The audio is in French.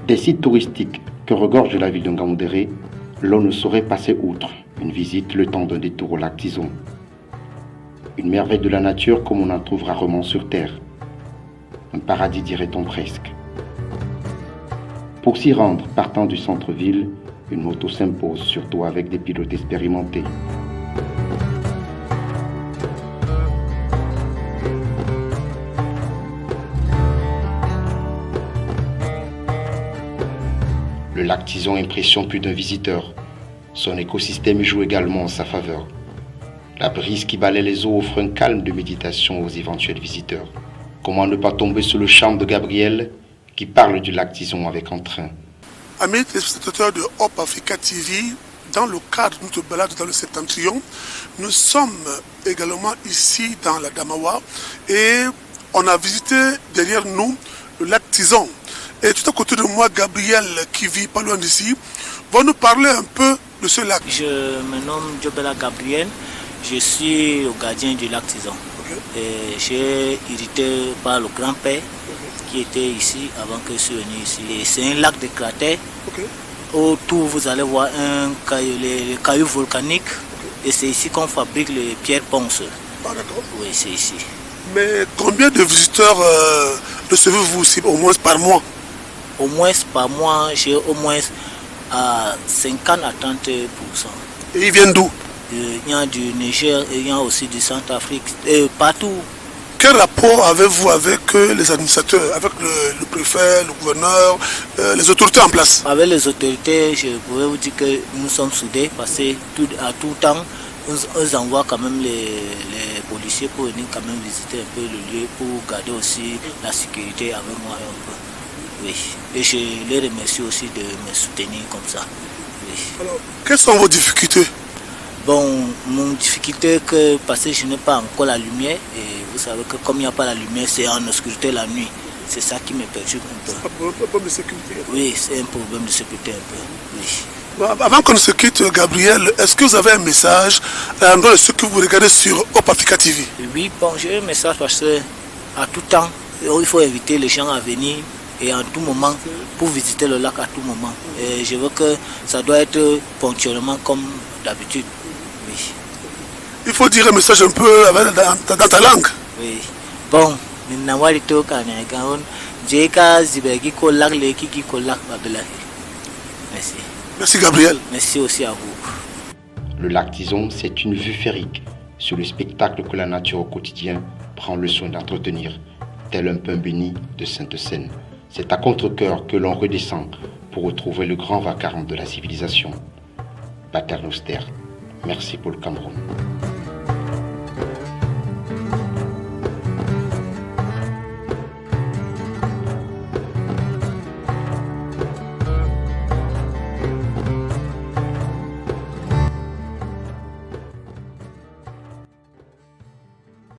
Des sites touristiques que regorge la ville de Ngaoundéré, l'on ne saurait passer outre une visite le temps d'un détour au lac Tizon. Une merveille de la nature comme on en trouve rarement sur Terre. Un paradis dirait-on presque. Pour s'y rendre, partant du centre-ville, une moto s'impose, surtout avec des pilotes expérimentés. Le lac Tizon impressionne plus d'un visiteur. Son écosystème joue également en sa faveur. La brise qui balaie les eaux offre un calme de méditation aux éventuels visiteurs. Comment ne pas tomber sous le charme de Gabriel qui parle du lac Tizon avec entrain. Amis téléspectateurs de Hope Africa TV, dans le cadre de notre balade dans le Septentrion, nous sommes également ici dans la Damawa et on a visité derrière nous le lac Tizon. Et tout à côté de moi, Gabriel, qui vit pas loin d'ici, va nous parler un peu de ce lac. Je me nomme Diobela Gabriel, je suis le gardien du lac Tizon. Okay. J'ai hérité par le grand-père qui était ici avant que je sois venu ici. C'est un lac de cratères. Okay. Autour, vous allez voir les cailloux volcaniques. Okay. Et c'est ici qu'on fabrique les pierres ponces. Ah, d'accord. Oui, c'est ici. Mais combien de visiteurs recevez-vous ici, au moins par mois? Au moins par mois, j'ai au moins à 50 à 30%. Et ils viennent d'où? Il y a du Niger et il y a aussi du Centrafrique, et partout. Quel rapport avez-vous avec les administrateurs, avec le préfet, le gouverneur, les autorités en place? Avec les autorités, je pourrais vous dire que nous sommes soudés parce qu'à tout temps, ils envoient quand même les policiers pour venir quand même visiter un peu le lieu, pour garder aussi la sécurité avec moi un peu. Oui. Et je les remercie aussi de me soutenir comme ça. Oui. Alors, quelles sont vos difficultés? Bon, mon difficulté que parce que je n'ai pas encore la lumière et vous savez que comme il n'y a pas la lumière, c'est en obscurité la nuit. C'est ça qui me perturbe un peu. C'est un problème de sécurité? Oui, c'est un problème de sécurité un peu. Oui. Bon, avant qu'on ne se quitte, Gabriel, est-ce que vous avez un message à l'endroit de ceux que vous regardez sur Hope Africa TV? Oui, bon, j'ai un message parce que à tout temps, il faut inviter les gens à venir et en tout moment pour visiter le lac à tout moment. Et je veux que ça doit être ponctuellement comme d'habitude. Oui. Il faut dire un message un peu dans ta langue. Oui. Bon, merci. Merci Gabriel. Merci aussi à vous. Le lac Tizon, c'est une vue féerique sur le spectacle que la nature au quotidien prend le soin d'entretenir, tel un pain béni de Sainte-Seine. C'est à contre-cœur que l'on redescend pour retrouver le grand vacarme de la civilisation. Paternoster. Merci pour le Cameroun.